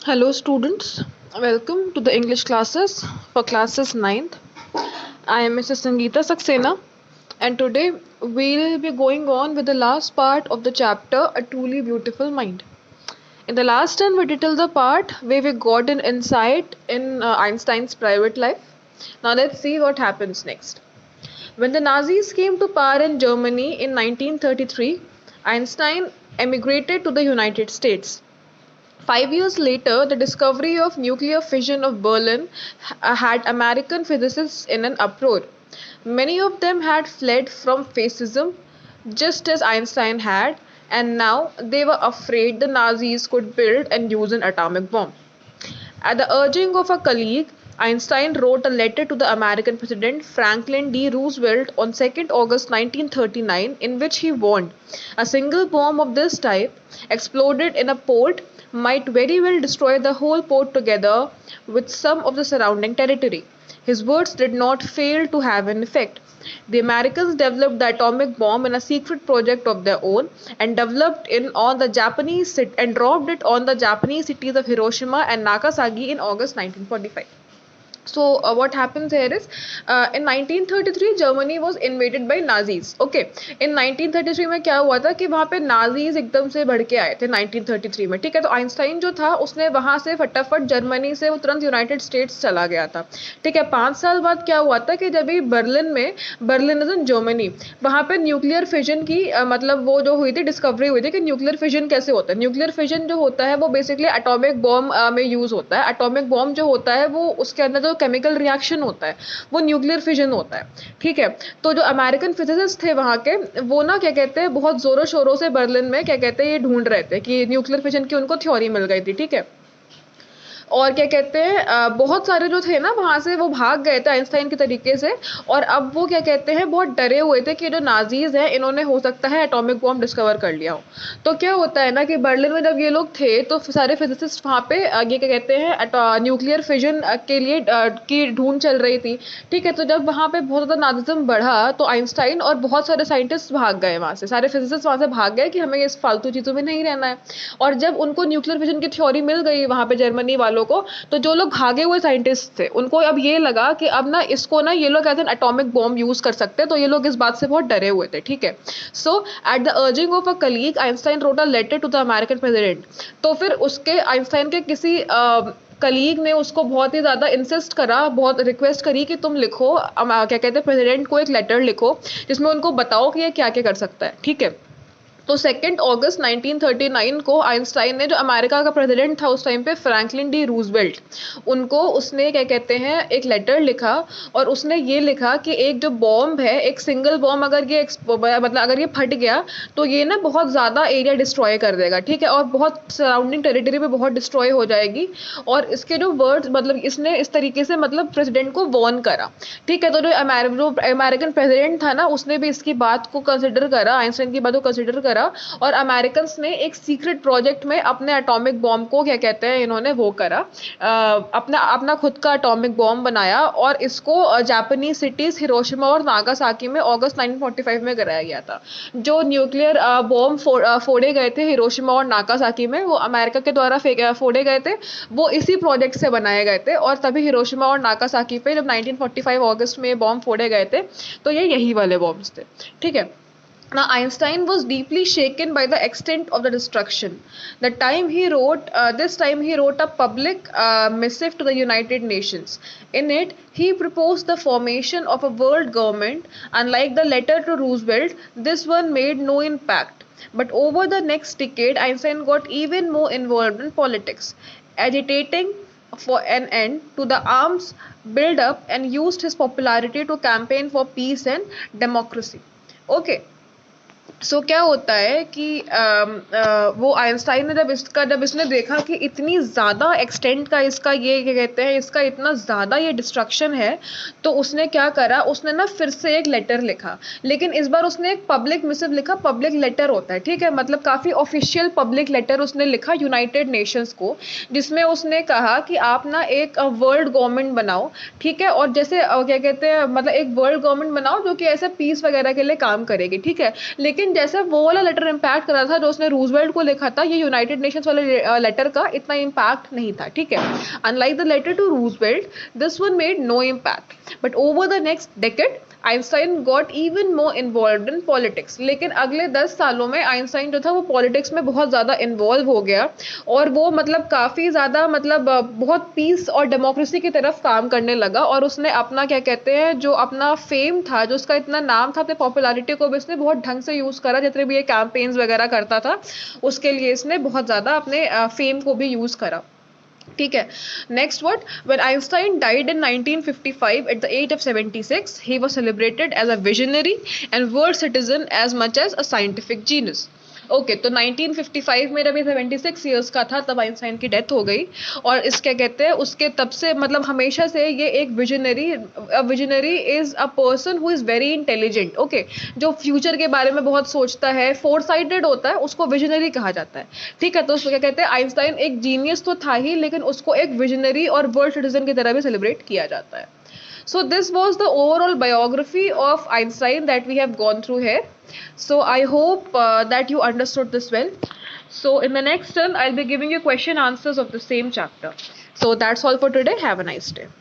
Hello students, welcome to the English classes for classes 9th. I am Mrs. Sangeeta Saxena and today we'll be going on with the last part of the chapter A Truly Beautiful Mind. In the last time we detailed the part where we got an insight in Einstein's private life. Now let's see what happens next. When the Nazis came to power in Germany in 1933, Einstein emigrated to the United States. 5 years later, the discovery of nuclear fission of Berlin had American physicists in an uproar. Many of them had fled from fascism, just as Einstein had, and now they were afraid the Nazis could build and use an atomic bomb. At the urging of a colleague, Einstein wrote a letter to the American President Franklin D. Roosevelt on 2nd August 1939 in which he warned a single bomb of this type exploded in a port might very well destroy the whole port together with some of the surrounding territory. His words did not fail to have an effect. The Americans developed the atomic bomb in a secret project of their own and developed it on the Japanese and dropped it on the Japanese cities of Hiroshima and Nagasaki in August 1945. So what happens here is in 1933 Germany was invaded by Nazis. Okay, in 1933 में क्या हुआ था कि वहाँ पे Nazis एकदम से बढ़ के आए थे 1933 में. ठीक है, तो आइंस्टाइन जो था उसने वहाँ से फटाफट जर्मनी से वो तुरंत यूनाइटेड स्टेट्स चला गया था. ठीक है, 5 साल बाद क्या हुआ था कि जब बर्लिन में, बर्लिन इज इन जर्मनी, वहाँ पे न्यूक्लियर फिजन की मतलब वो जो हुई थी, डिस्कवरी हुई थी कि न्यूक्लियर फिजन कैसे होता है. न्यूक्लियर फिजन जो होता है वो बेसिकली एटॉमिक बॉम्ब में यूज होता है. एटॉमिक बॉम्ब जो होता है वो उसके अंदर जो केमिकल रिएक्शन होता है वो न्यूक्लियर फिजन होता है. ठीक है, तो जो अमेरिकन फिजिसिस्ट थे वहां के, वो ना क्या कहते हैं बहुत जोरों शोरों से बर्लिन में क्या कहते हैं ये ढूंढ रहे थे कि न्यूक्लियर फिजन की उनको थ्योरी मिल गई थी. ठीक है, और क्या कहते हैं बहुत सारे जो थे ना वहां से वो भाग गए थे आइंस्टाइन के तरीके से. और अब वो क्या कहते हैं बहुत डरे हुए थे कि जो नाजीज हैं इन्होंने हो सकता है एटॉमिक बॉम्ब डिस्कवर कर लिया हो. तो क्या होता है ना कि बर्लिन में जब ये लोग थे तो सारे फिजिसिस्ट वहां पे ये क्या कहते हैं न्यूक्लियर फिजन के लिए की ढूंढ चल रही थी. ठीक है, तो जब वहां पे बहुत ज्यादा नाजिज्म बढ़ा तो आइंस्टाइन और बहुत सारे साइंटिस्ट भाग गए वहां से, सारे फिजिसिस्ट वहां से भाग गए कि हमें इस फालतू चीजों में नहीं रहना है. और जब उनको न्यूक्लियर फिजन की थ्योरी मिल गई वहां पे जर्मनी वालों को, तो जो लोग भागे हुए साइंटिस्ट थे उनको अब ये लगा कि अब ना इसको ना ये लोग as an atomic bomb use कर सकते हैं. तो ये लोग इस बात से बहुत डरे हुए थे. ठीक है, so at the urging of a colleague Einstein wrote a letter to the American president. तो फिर उसके आइंस्टाइन के किसी कलीग ने उसको बहुत ही ज्यादा इंसिस्ट करा, बहुत रिक्वेस्ट करी कि तुम लिखो क्या कहते हैं प्रेसिडेंट को एक लेटर लिखो जिसमें उनको बताओ कि ये क्या क्या कर सकता है. ठीक है, तो 2 अगस्त 1939 को आइंस्टाइन ने, जो अमेरिका का प्रेसिडेंट था उस टाइम पे फ्रैंकलिन डी रूजवेल्ट, उनको उसने क्या कहते हैं एक लेटर लिखा. और उसने ये लिखा कि एक जो बॉम्ब है, एक सिंगल बॉम्ब अगर ये मतलब अगर ये फट गया तो ये ना बहुत ज़्यादा एरिया डिस्ट्रॉय कर देगा. ठीक है, और बहुत सराउंडिंग टेरिटरी पे बहुत डिस्ट्रॉय हो जाएगी. और इसके जो वर्ड्स मतलब इसने इस तरीके से मतलब प्रेसिडेंट को वॉर्न करा. ठीक है, तो जो अमेरिकन प्रेसिडेंट था ना उसने भी इसकी बात को कंसिडर करा, आइंस्टाइन की बात को कंसिडर करा. और अमेरिकन ने एक सीक्रेट प्रोजेक्ट में अपने एटॉमिक बॉम्ब को क्या कहते हैं इन्होंने वो करा, अपना अपना खुद का एटॉमिक बॉम्ब बनाया और इसको जापानीज सिटीज हिरोशिमा और नागासाकी में अगस्त 1945 में गिराया गया था. जो न्यूक्लियर बॉम्ब फोड़े गए थे हिरोशिमा और नागासाकी में, वो अमेरिका के द्वारा फोड़े गए थे, वो इसी प्रोजेक्ट से बनाए गए थे. और तभी हिरोशिमा और नागासाकी पे जब 1945 अगस्त में बॉम्ब फोड़े गए थे तो ये यही वाले बॉम्ब्स थे. ठीक है, now Einstein was deeply shaken by the extent of the destruction. This time he wrote a public missive to the United Nations. In it, he proposed the formation of a world government. Unlike the letter to Roosevelt, this one made no impact. But over the next decade, Einstein got even more involved in politics, agitating for an end to the arms build-up and used his popularity to campaign for peace and democracy. Okay. सो क्या होता है कि वो Einstein ने जब इसने देखा कि इतनी ज़्यादा एक्सटेंट का इसका ये क्या कहते हैं इसका इतना ज़्यादा ये डिस्ट्रक्शन है, तो उसने क्या करा, उसने ना फिर से एक लेटर लिखा. लेकिन इस बार उसने एक पब्लिक मिसिव लिखा. पब्लिक लेटर होता है, ठीक है, मतलब काफ़ी ऑफिशियल पब्लिक लेटर उसने लिखा यूनाइटेड नेशंस को, जिसमें उसने कहा कि आप ना एक वर्ल्ड गवर्नमेंट बनाओ. ठीक है, और जैसे क्या कहते हैं मतलब एक वर्ल्ड गवर्नमेंट बनाओ जो कि ऐसे पीस वगैरह के लिए काम करेगी. ठीक है, लेकिन लेकिन जैसे वो वाला लेटर इम्पैक्ट कर रहा था जो उसने रूजवेल्ट को लिखा था, ये यूनाइटेड नेशंस वाले लेटर का इतना इम्पैक्ट नहीं था, ठीक है। Unlike the letter to Roosevelt, this one made no impact, but over the next decade Einstein got even more involve in politics. लेकिन अगले 10 सालों में आइंस्टाइन जो था वो पॉलिटिक्स में बहुत ज़्यादा इन्वॉल्व हो गया, और वो मतलब काफ़ी ज़्यादा मतलब बहुत पीस और डेमोक्रेसी की तरफ काम करने लगा, और उसने अपना क्या कहते हैं जो अपना फेम था, जो उसका इतना नाम था, अपने पॉपुलैरिटी को भी इसने बहुत ढंग से यूज़ करा। जितने भी ये कैंपेन्स वगैरह करता था उसके लिए इसने बहुत ज़्यादा अपने फेम को भी यूज़ करा, ठीक है। Next what, when Einstein died in 1955 at the age of 76, he was celebrated as a visionary and world citizen as much as a scientific genius. Okay, तो 1955 में जब ये 76 ईयर्स का था तब आइंस्टाइन की डेथ हो गई, और इस क्या कहते हैं उसके तब से मतलब हमेशा से ये एक visionary is a person who is very intelligent, okay, जो फ्यूचर के बारे में बहुत सोचता है, फोर साइडेड होता है, उसको विजनरी कहा जाता है, ठीक है। तो उसको क्या कहते हैं, आइंस्टाइन एक जीनियस तो था ही, लेकिन उसको एक विजनरी और वर्ल्ड सिटीजन की तरह भी सेलिब्रेट किया जाता है। So this was the overall biography of Einstein that we have gone through here. So I hope that you understood this well. So in the next turn, I'll be giving you question answers of the same chapter. So that's all for today. Have a nice day.